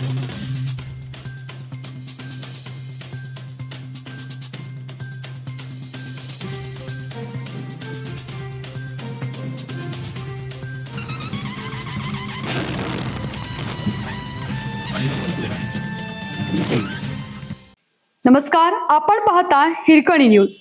नमस्कार, आपण पाहता हिरकणी न्यूज.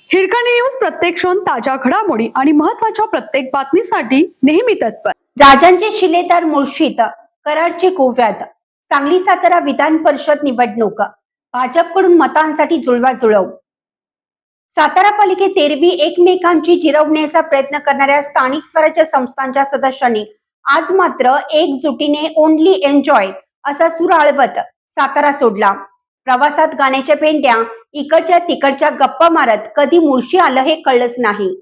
हिरकणी न्यूज प्रत्येक क्षण ताज्या घडामोडी आणि महत्त्वाच्या प्रत्येक बातमीसाठी नेहमी तत्पर. राजांचे शिलेदार मुळशीत, कराडचे गोव्यात. सांगली सातारा विधान परिषद निवडणूक, भाजपकडून मतांसाठी जुळवाजुळव. सातारा पालिकेत एरवी एकमेकांची जिरवण्याचा प्रयत्न करणाऱ्या स्थानिक स्वराज्य संस्थांच्या सदस्यांनी आज मात्र एकजुटीने ओनली एन्जॉय असा सूर आळवत सातारा सोडला. प्रवासात गाण्याच्या पेंड्या इकडच्या तिकडच्या गप्पा मारत कधी मुळशी आलं हे कळलंच नाही.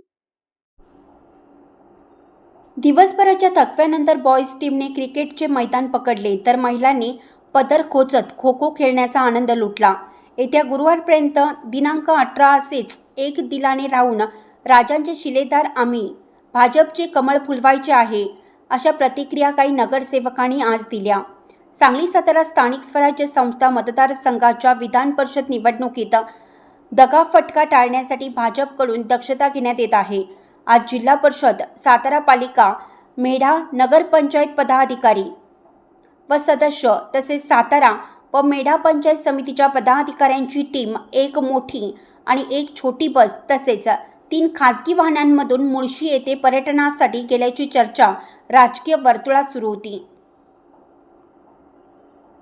दिवसभराच्या थकव्यानंतर बॉईज टीमने क्रिकेटचे मैदान पकडले तर महिलांनी पदर खोचत खो खो खेळण्याचा आनंद लुटला. येत्या गुरुवारपर्यंत दिनांक 18 असेच एक दिलाने राहून राजांचे शिलेदार आम्ही, भाजपचे कमळ फुलवायचे आहे, अशा प्रतिक्रिया काही नगरसेवकांनी आज दिल्या. सांगली सातारा स्थानिक स्वराज्य संस्था मतदारसंघाच्या विधान परिषद निवडणुकीत दगाफटका टाळण्यासाठी भाजपकडून दक्षता घेण्यात येत आहे. आज जिल्हा परिषद, सातारा पालिका, मेढा नगरपंचायत पदाधिकारी व सदस्य तसेच सातारा व मेढा पंचायत समितीच्या पदाधिकाऱ्यांची टीम एक मोठी आणि एक छोटी बस तसेच 3 खासगी वाहनांमधून मुळशी येथे पर्यटनासाठी गेल्याची चर्चा राजकीय वर्तुळात सुरू होती.